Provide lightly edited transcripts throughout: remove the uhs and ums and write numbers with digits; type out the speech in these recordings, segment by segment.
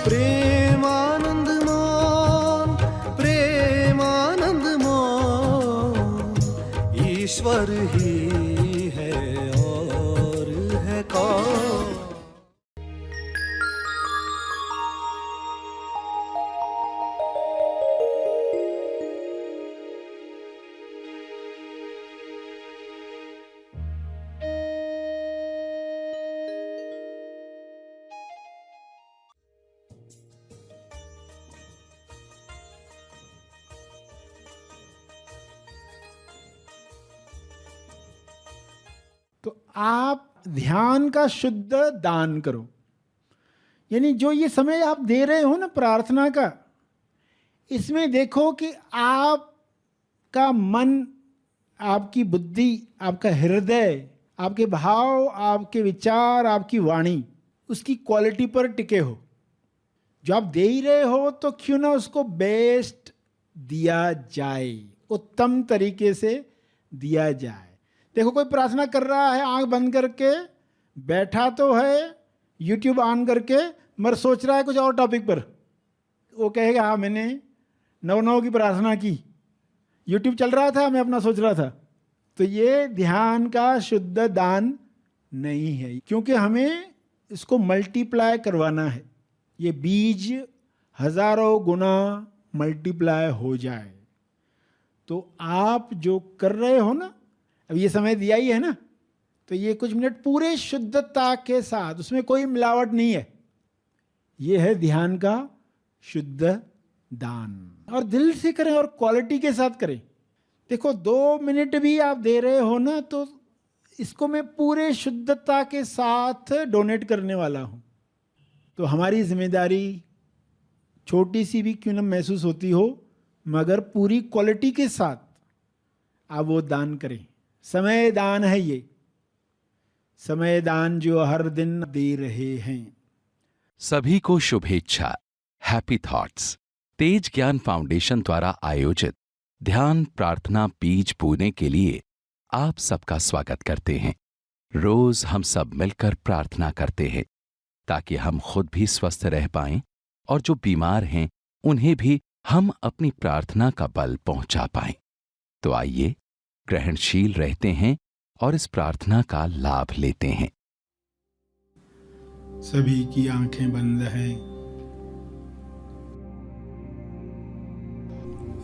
प्रेमानंद मोहन, प्रेमानंद मोहन, ईश्वर ही है और है कौन। तो आप ध्यान का शुद्ध दान करो, यानी जो ये समय आप दे रहे हो ना प्रार्थना का, इसमें देखो कि आपका मन, आपकी बुद्धि, आपका हृदय, आपके भाव, आपके विचार, आपकी वाणी उसकी क्वालिटी पर टिके हो। जो आप दे ही रहे हो तो क्यों ना उसको बेस्ट दिया जाए, उत्तम तरीके से दिया जाए। देखो कोई प्रार्थना कर रहा है आंख बंद करके, बैठा तो है यूट्यूब ऑन करके, मगर सोच रहा है कुछ और टॉपिक पर। वो कहेगा हाँ मैंने 9/9 की प्रार्थना की, यूट्यूब चल रहा था, मैं अपना सोच रहा था। तो ये ध्यान का शुद्ध दान नहीं है, क्योंकि हमें इसको मल्टीप्लाई करवाना है, ये बीज हजारों गुना मल्टीप्लाई हो जाए। तो आप जो कर रहे हो ना, अब ये समय दिया ही है ना, तो ये कुछ मिनट पूरे शुद्धता के साथ, उसमें कोई मिलावट नहीं है, ये है ध्यान का शुद्ध दान। और दिल से करें और क्वालिटी के साथ करें। देखो 2 मिनट भी आप दे रहे हो ना, तो इसको मैं पूरे शुद्धता के साथ डोनेट करने वाला हूँ। तो हमारी जिम्मेदारी छोटी सी भी क्यों न महसूस होती हो, मगर पूरी क्वालिटी के साथ आप वो दान करें। समय दान है ये, समय दान जो हर दिन दे रहे हैं। सभी को शुभेच्छा। हैप्पी थॉट्स तेज ज्ञान फाउंडेशन द्वारा आयोजित ध्यान प्रार्थना बीज बोने के लिए आप सबका स्वागत करते हैं। रोज हम सब मिलकर प्रार्थना करते हैं ताकि हम खुद भी स्वस्थ रह पाएं और जो बीमार हैं उन्हें भी हम अपनी प्रार्थना का बल पहुंचा पाएं। तो आइए ग्रहणशील रहते हैं और इस प्रार्थना का लाभ लेते हैं। सभी की आंखें बंद हैं।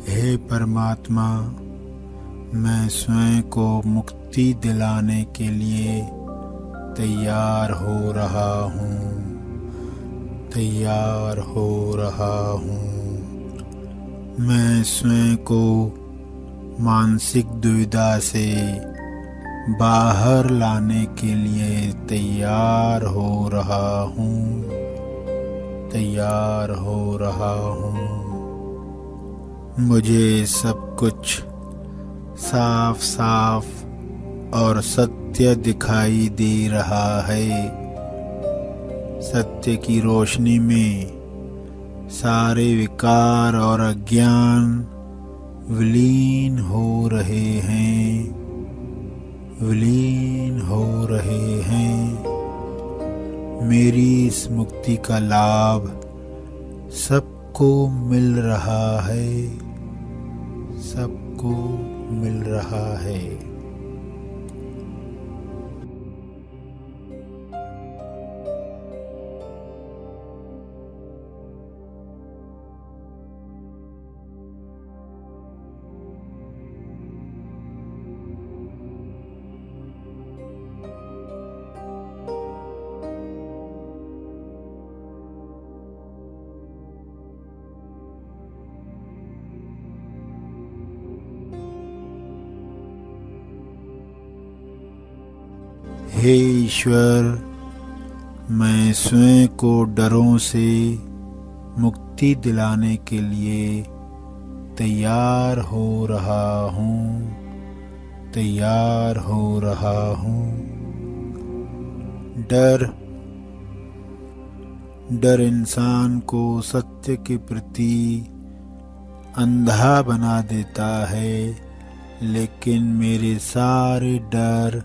हे परमात्मा, मैं स्वयं को मुक्ति दिलाने के लिए तैयार हो रहा हूँ, तैयार हो रहा हूँ। मैं स्वयं को मानसिक दुविधा से बाहर लाने के लिए तैयार हो रहा हूँ, तैयार हो रहा हूँ। मुझे सब कुछ साफ साफ और सत्य दिखाई दे रहा है। सत्य की रोशनी में सारे विकार और अज्ञान विलीन हो रहे हैं, विलीन हो रहे हैं। मेरी इस मुक्ति का लाभ सबको मिल रहा है, सबको मिल रहा है। हे ईश्वर, मैं स्वयं को डरों से मुक्ति दिलाने के लिए तैयार हो रहा हूँ, तैयार हो रहा हूँ। डर इंसान को सत्य के प्रति अंधा बना देता है, लेकिन मेरे सारे डर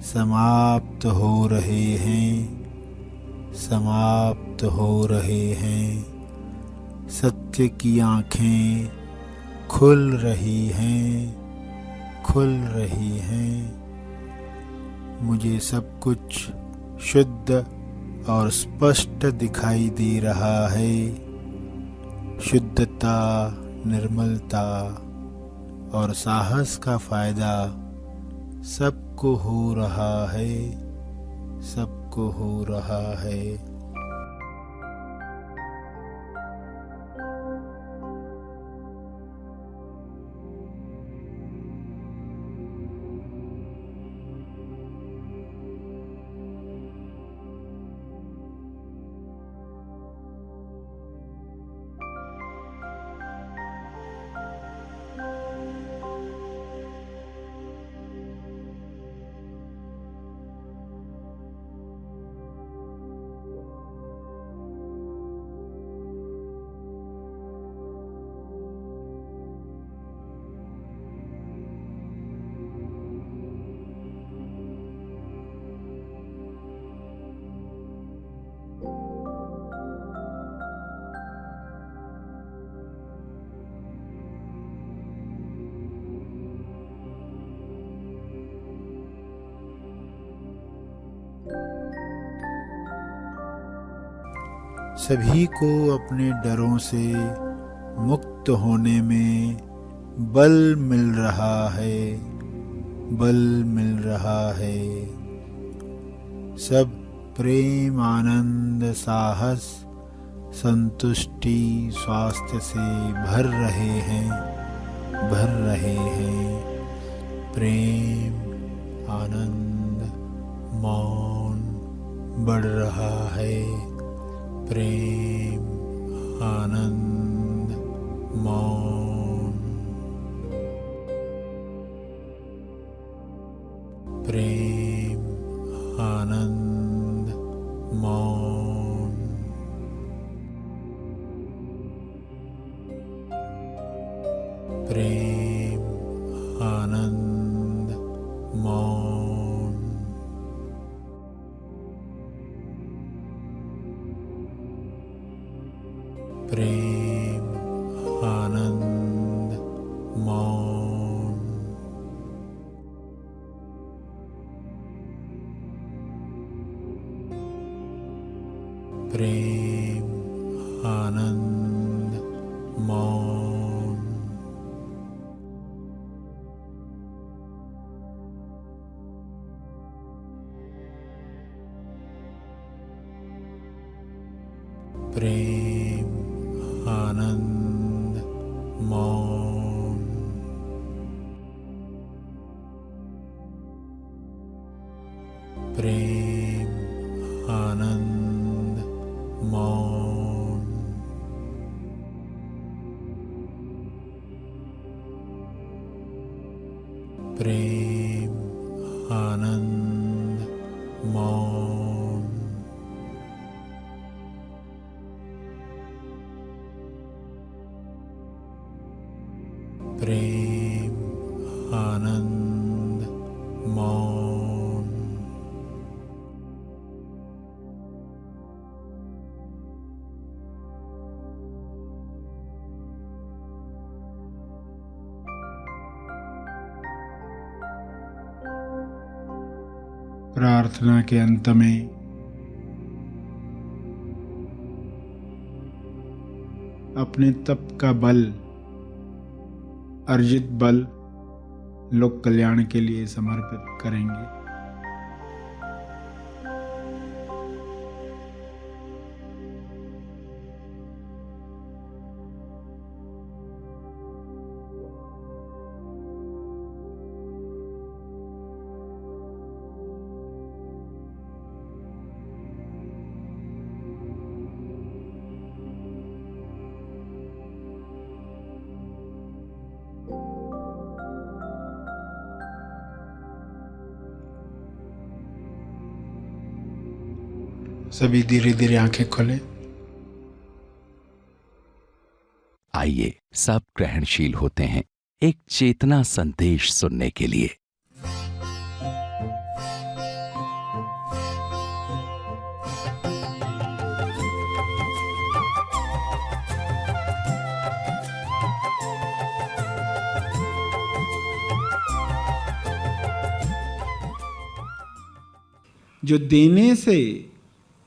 समाप्त हो रहे हैं, समाप्त हो रहे हैं। सत्य की आँखें खुल रही हैं, खुल रही हैं। मुझे सब कुछ शुद्ध और स्पष्ट दिखाई दे रहा है। शुद्धता, निर्मलता और साहस का फायदा सबको हो रहा है, सबको हो रहा है। सभी को अपने डरों से मुक्त होने में बल मिल रहा है, बल मिल रहा है। सब प्रेम, आनंद, साहस, संतुष्टि, स्वास्थ्य से भर रहे हैं, भर रहे हैं। प्रेम, आनंद, मौन बढ़ रहा है। प्रेम, आनंद, मौन। प्रेम, आनंद, मौन। प्रेम, आनंद, मौन। प्रेम, आनंद, मौन। प्रेम, आनंद, मौन। प्रेम, आनंद, मौन। प्रेम, आनंद, मौन। प्रेम, आनंद, मौन। प्रेम, आनंद, मौन। प्रार्थना के अंत में अपने तप का बल, अर्जित बल लोक कल्याण के लिए समर्पित करेंगे। सभी धीरे धीरे आंखें खोलें। आइए सब ग्रहणशील होते हैं एक चेतना संदेश सुनने के लिए। जो देने से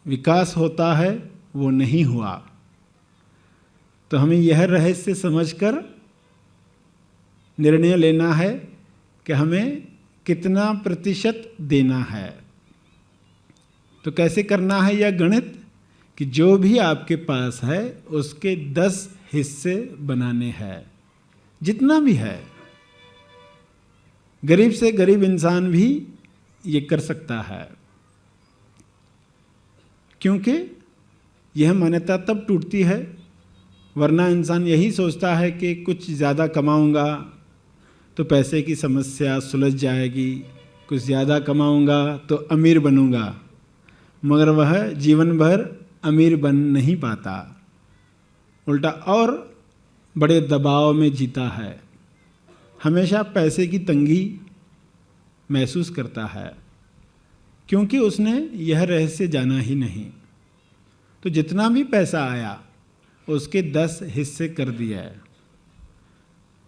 विकास होता है वो नहीं हुआ। तो हमें यह रहस्य समझकर निर्णय लेना है कि हमें कितना प्रतिशत देना है। तो कैसे करना है यह गणित कि जो भी आपके पास है उसके 10 हिस्से बनाने हैं, जितना भी है। गरीब से गरीब इंसान भी ये कर सकता है, क्योंकि यह मान्यता तब टूटती है, वरना इंसान यही सोचता है कि कुछ ज़्यादा कमाऊंगा तो पैसे की समस्या सुलझ जाएगी, कुछ ज़्यादा कमाऊंगा तो अमीर बनूंगा, मगर वह जीवन भर अमीर बन नहीं पाता, उल्टा और बड़े दबाव में जीता है, हमेशा पैसे की तंगी महसूस करता है, क्योंकि उसने यह रहस्य जाना ही नहीं। तो जितना भी पैसा आया उसके 10 हिस्से कर दिया है।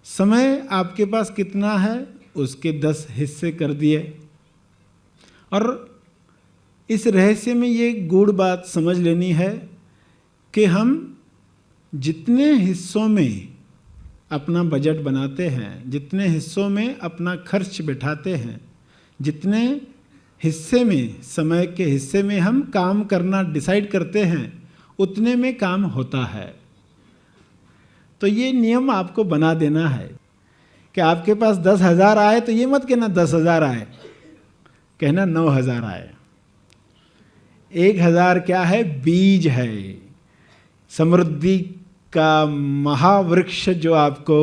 समय आपके पास कितना है उसके 10 हिस्से कर दिए। और इस रहस्य में ये गूढ़ बात समझ लेनी है कि हम जितने हिस्सों में अपना बजट बनाते हैं, जितने हिस्सों में अपना खर्च बिठाते हैं, जितने हिस्से में, समय के हिस्से में हम काम करना डिसाइड करते हैं, उतने में काम होता है। तो ये नियम आपको बना देना है कि आपके पास 10,000 आए तो ये मत कहना 10,000 आए, कहना 9,000 आए। 1,000 क्या है? बीज है, समृद्धि का महावृक्ष जो आपको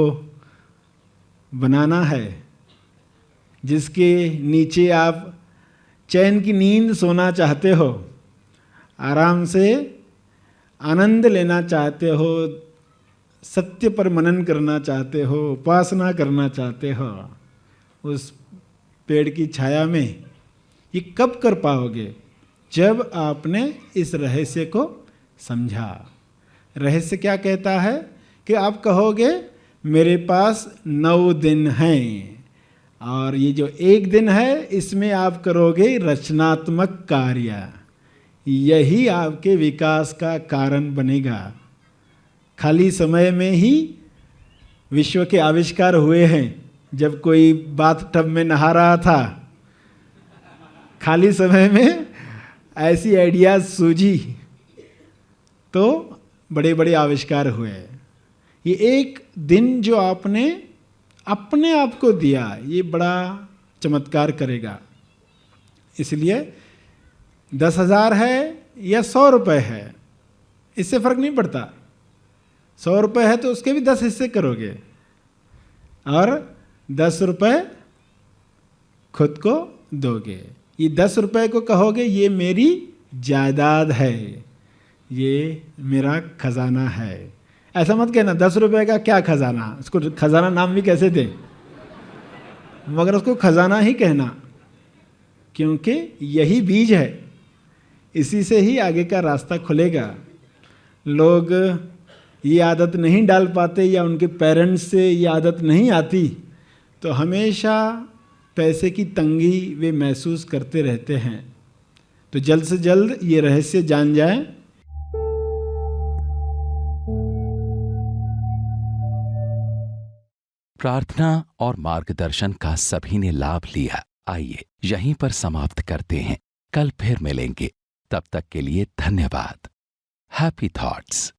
बनाना है, जिसके नीचे आप चैन की नींद सोना चाहते हो, आराम से आनंद लेना चाहते हो, सत्य पर मनन करना चाहते हो, उपासना करना चाहते हो, उस पेड़ की छाया में ये कब कर पाओगे? जब आपने इस रहस्य को समझा। रहस्य क्या कहता है कि आप कहोगे मेरे पास 9 दिन हैं, और ये जो 1 दिन है इसमें आप करोगे रचनात्मक कार्य, यही आपके विकास का कारण बनेगा। खाली समय में ही विश्व के आविष्कार हुए हैं। जब कोई बाथ टब में नहा रहा था, खाली समय में ऐसी आइडियाज सूझी तो बड़े बड़े आविष्कार हुए। ये 1 दिन जो आपने अपने आप को दिया, ये बड़ा चमत्कार करेगा। इसलिए 10,000 है या 100 रुपये है, इससे फर्क नहीं पड़ता। 100 रुपये है तो उसके भी 10 हिस्से करोगे, और 10 रुपये खुद को दोगे। ये 10 रुपये को कहोगे ये मेरी जायदाद है, ये मेरा खजाना है। ऐसा मत कहना 10 रुपये का क्या खजाना, उसको खजाना नाम भी कैसे दें, मगर उसको खजाना ही कहना, क्योंकि यही बीज है, इसी से ही आगे का रास्ता खुलेगा। लोग ये आदत नहीं डाल पाते या उनके पेरेंट्स से ये आदत नहीं आती, तो हमेशा पैसे की तंगी वे महसूस करते रहते हैं। तो जल्द से जल्द ये रहस्य जान जाएं। प्रार्थना और मार्गदर्शन का सभी ने लाभ लिया। आइए यहीं पर समाप्त करते हैं, कल फिर मिलेंगे। तब तक के लिए धन्यवाद। Happy thoughts.